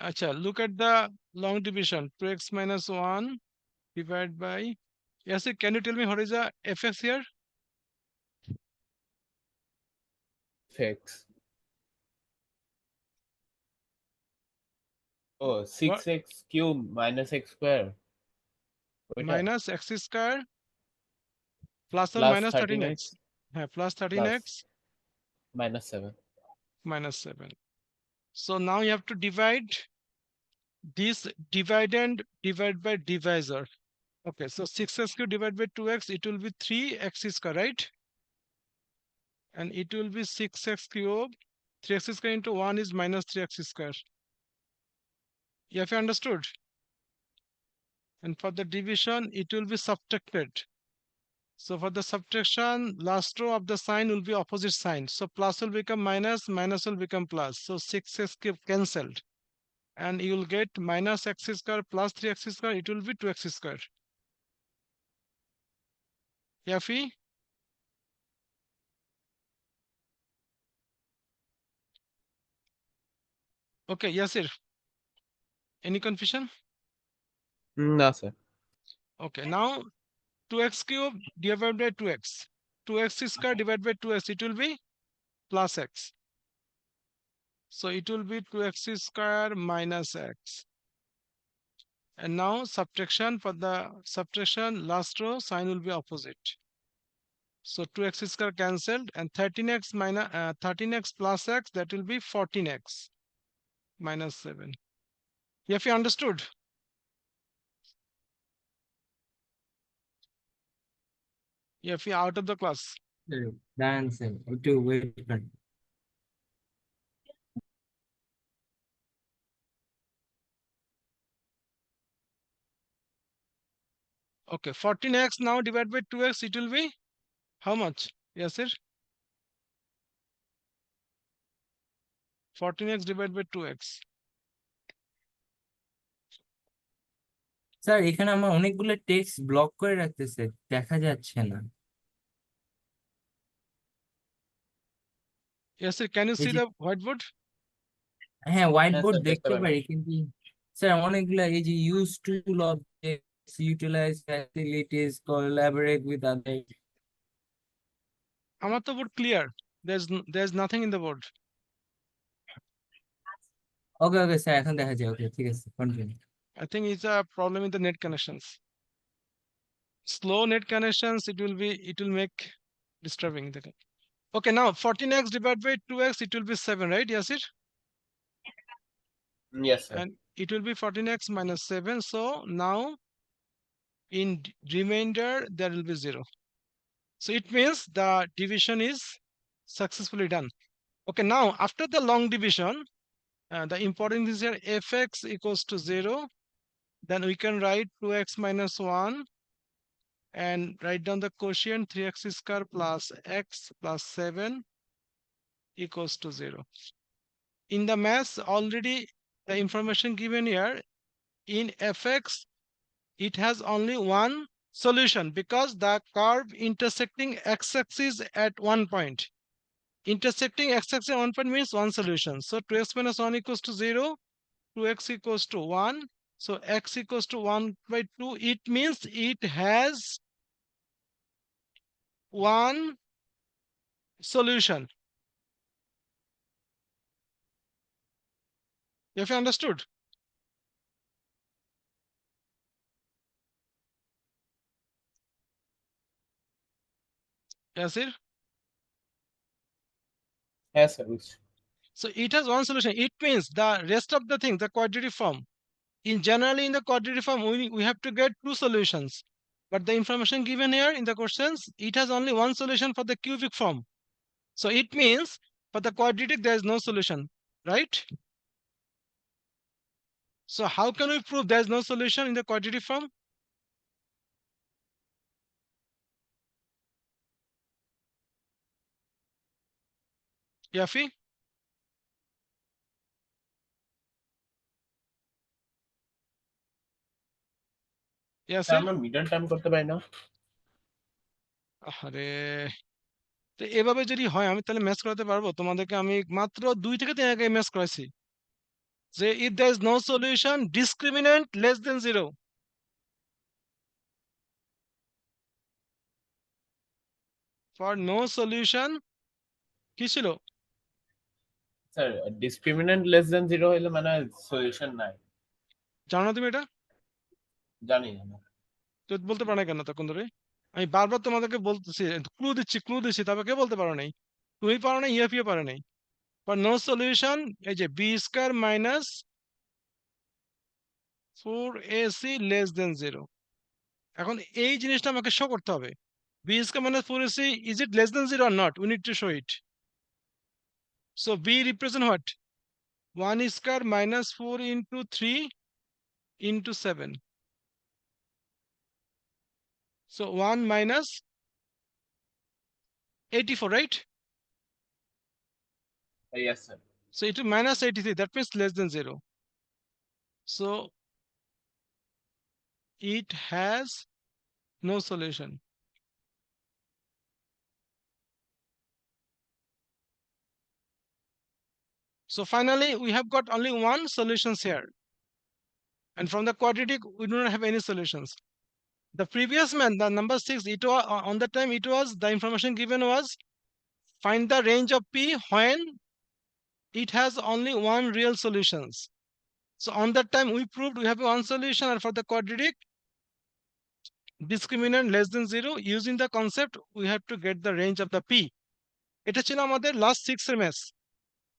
Acha, look at the long division. 2x minus 1 divided by. Yes, can you tell me what is the fx here? X. Oh, What? 6x cube minus x square. ওইটা Minus x square plus or plus minus 13x 13x. Plus plus 13x minus 7. minus 7. So now you have to divide this dividend divided by divisor. Okay, so 6x cube divided by 2x, it will be 3x square, right? And it will be 6x cube. 3x square into 1 is minus 3x square. You have understood? And for the division, it will be subtracted. So for the subtraction, last row of the sign will be opposite sign. So plus will become minus, minus will become plus. So 6x cube cancelled. And you will get minus x square plus 3x square. It will be 2x square. Yafi? Okay, Yasir. Any confusion? না sir Okay, now 2x cube divided by 2x. 2x square divided by 2x. It will be plus x. So it will be 2x square minus x. And now subtraction, for the subtraction last row sign will be opposite. So 2x square cancelled and 13x minus 13x plus x, that will be 14x minus 7. Have you understood? If you out of the class. Done, sir. To wait. Okay, 14x now divided by 2x, it will be how much? Yes, sir. 14x divided by 2x. Sir এখানে আমার অনেকগুলো text block করে রাখতেছে, দেখা যাচ্ছে না। Yes, sir. Can you এই see যে the whiteboard? হ্যাঁ, হোয়াইট হ্যাঁ বোর্ড স্যার দেখতে দেখতে পারেন পারি, কিন্তু স্যার অনেকগুলা এই যে use tool objects, utilise facilities, collaborate with other. আমার তো board clear. There's nothing in the board. Okay okay sir, এখন দেখা যায়। ওকে ঠিক আছে, continue. I think it's a problem in the net connections. Slow net connections, it will make disturbing the. Okay, now 14x divided by 2x, it will be 7, right? Yes, it. Yes sir And it will be 14x minus 7. So now in remainder there will be 0. So it means the division is successfully done. Okay, now after the long division, the important is here fx equals to 0. Then we can write 2x minus 1 and write down the quotient 3x square plus x plus 7 equals to 0. In the maths, already the information given here, in fx, it has only one solution because the curve intersecting x-axis at one point. Intersecting x-axis at one point means one solution. So 2x minus 1 equals to 0, 2x equals to 1. So x equals to 1 by 2. It means it has one solution. Have you understood? Yes, sir. হ্যাঁ sir বুঝছি So it has one solution. It means the rest of the thing, the quadratic form. Generally in the quadratic form, we have to get two solutions. But the information given here in the questions, it has only one solution for the cubic form. So it means for the quadratic, there is no solution, right? So how can we prove there is no solution in the quadratic form? Yafi? Yes, sir sir. আমরা middle term করতে পারি না আরে, তো এভাবে যদি হয় আমি তাহলে ম্যাচ করাতে পারবো তোমাদেরকে? আমি মাত্র 2 থেকে 3 আগে ম্যাচ করাইছি। Say if there is no solution, discriminant less than 0. For no solution, কি ছিল? স্যার ডিসক্রিমিনেন্ট লেস দেন 0 হইলে মানে সলিউশন নাই। জানো না তুমি এটা? জানি না। তো বলতে পারো না কেন তখন ধরে? আমি বারবার তোমাদেরকে বলতেছি, ক্লু দিচ্ছি, তবে কে বলতে পারো নাই? তুমি পারো নাই, ইএফইও পারো নাই। ফর নো সলিউশন, এই যে B square minus 4ac less than 0। এখন এই জিনিসটা আমাকে শো করতে হবে। B square minus 4ac, is it less than 0 or not? We need to show it. So b represent what? 1 square minus 4 into 3 into 7. So 1 minus 84, right? Yes sir. So it is minus 83, that means less than 0. So it has no solution. So finally, we have got only one solutions here. And from the quadratic, we do not have any solutions. The previous man, the number 6, it was on that time, it was the information given was find the range of p when it has only one real solutions. So on that time, we proved we have one solution, and for the quadratic, discriminant less than 0, using the concept, we have to get the range of the p. এটা ছিল আমাদের last 6 এর maths.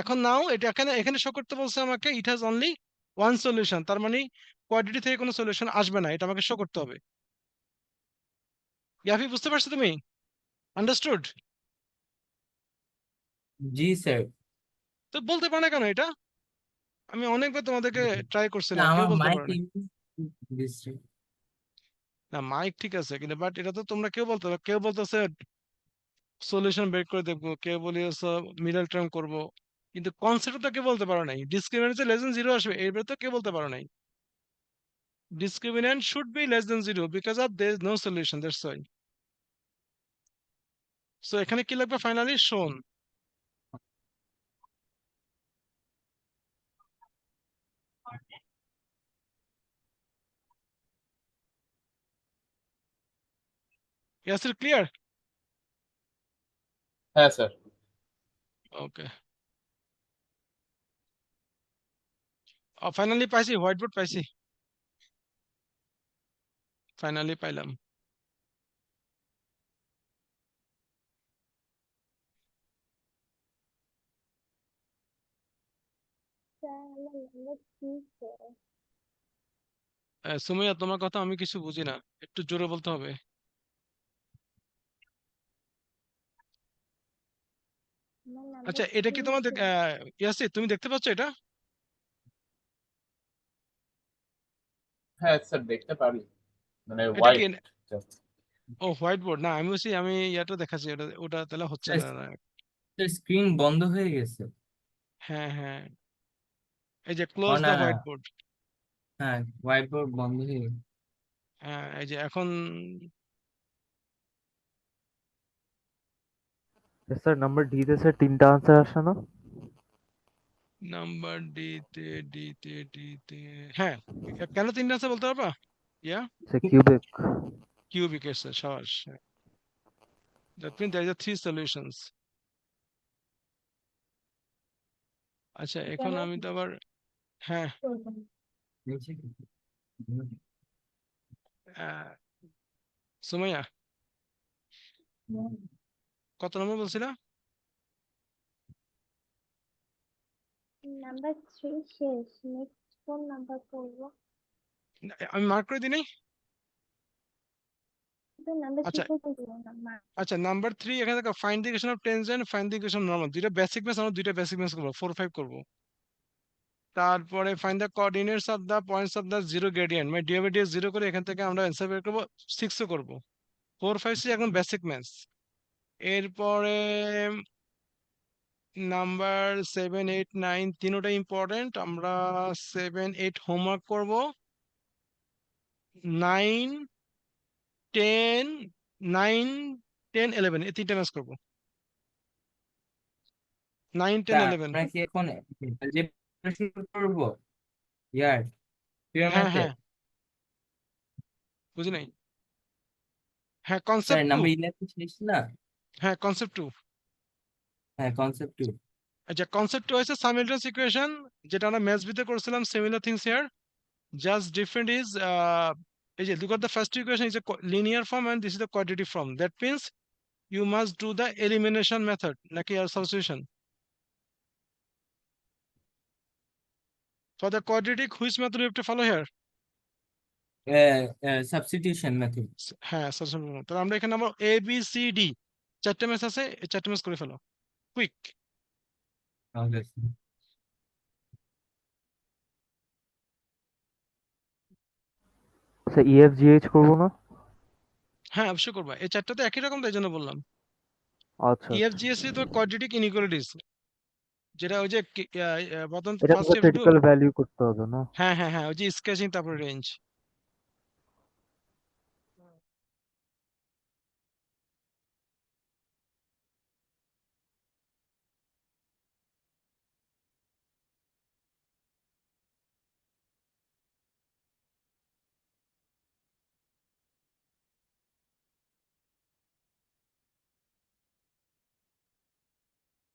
এখন নাও এটা এখানে show করতে বলছে আমাকে it has only one solution, তার মানে কোয়াড্রেটিক থেকে কোনো সলিউশন আসবে না, এটা আমাকে শো করতে হবে। ইয়াফি, বুঝতে পারছো তুমি? আন্ডারস্টুড? জি স্যার। তো বলতে পারে না কেন এটা? আমি অনেকবার তোমাদেরকে ট্রাই করছিলাম, কেউ আমার বলতে মাইক পারে না। না, মাইক ঠিক আছে, কিন্তু বাট এটা তো তোমরা কেউ বলতেছে সলিউশন বের করে দেখবো, কেউ বলিয়েছে মিডল টার্ম করব, কিন্তু কনসেপ্ট তো কেউ বলতে পারো নাই। ডিসক্রিমিনেন্ট লেস দেন 0 আসবে, এর তো কেউ বলতে পারো নাই। Discriminant should be less than 0 because of there is no solution, that's why. So এখানে কি লাগবে finally? shown. Yes, it clear? হ্যাঁ স্যার। Okay. ফাইনালি পাইছি, হোয়াইট বোর্ড পাইছি, ফাইনালি পাইলাম। সুমাইয়া, তোমার কথা আমি কিছু বুঝি না, একটু জোরে বলতে হবে। আচ্ছা, এটা কি তোমাদের ইয়াসি, তুমি দেখতে পাচ্ছ এটা? হ্যাঁ স্যার দেখতে পারি, মানে এটা কি? White just. ও হোয়াইট বোর্ড না, আমি বলছি আমি ইয়াটা দেখাচ্ছি, ওটা তাহলে হচ্ছে না। স্ক্রিন বন্ধ হয়ে গেছে। হ্যাঁ হ্যাঁ, এই যে ক্লোজ না দ্য না, হোয়াইট বোর্ড। হ্যাঁ হোয়াইট বোর্ড বন্ধ হয়ে গেছে। হ্যাঁ, এই যে এখন স্যার নাম্বার ডি তে স্যার 3টা আনসার আসে না? নাম্বার ডিতে হ্যাঁ, কেন 3টা আছে বলতে পারবা? ইয়া, স্যার কিউবিক। cubic এর সাবাস। That means there are 3 solutions. আচ্ছা, এখন আমি তো আবার হ্যাঁ, সুমাইয়া কত নম্বর বলছিলা? নাম্বার 3 শেষ, নেক্সট কোন নাম্বার করব? আমি মার্ক করে দিই নাই? তো নাম্বার 3 আচ্ছা করতে দিও না। আচ্ছা, নাম্বার 3 এখানে দেখো, find the equation of tangent, find the equation normal, দুইটা বেসিক ম্যাথস, আমরা দুইটা বেসিক ম্যাথস করব, 4 5 করব। তারপরে find the coordinates of the points of the zero gradient, মানে ডি বাই ডি 0 করে এখান থেকে আমরা অ্যান্সার বের করব, 6 ও করব। 4 5 6 একদম বেসিক ম্যাথস। এরপরে নাম্বার 7 8 9 তিনোটা ইম্পর্টেন্ট, আমরা 7 8 হোমওয়ার্ক করব। 9 10 9 10 11 এই তিনটা ম্যাচ করব। 9 10 11 আমরা কি এখন শুরু করবো ইয়ার হ্যাঁ পিরামিডে হ্যাঁ বুঝি নাই হ্যাঁ স্যার কনসেপ্ট টু নাম্বার 11 শেষ না হ্যাঁ কনসেপ্ট টু হ্যাঁ কনসেপ্ট 2 আচ্ছা কনসেপ্ট টু হচ্ছে সাইমultaneous ইকুয়েশন যেটা আমরা ম্যাথস ভিতে করছিলাম similar things here just different is এই যে look at the first equation is a linear form and this is the quadratic form that means you must do the elimination method নাকি আর substitution for the quadratic which method you have to follow here substitution method হ্যাঁ substitution তাহলে আমরা এখানে আমরা a b c d চারটে match আছে এই চারটে ম্যাচ করে ফেলো কুইক স্যার EFGH করবো না? হ্যাঁ অবশ্যই করবা এই চারটা তো একই রকম তাই জন্য বললাম আচ্ছা আচ্ছা। EFGS তো quadratic inequalities যেটা ওই যে বদন এটা ফার্স্ট ক্রিটিক্যাল ভ্যালু করতে হবে না? হ্যাঁ হ্যাঁ হ্যাঁ ওই যে স্কেচিং তারপরে রেঞ্জ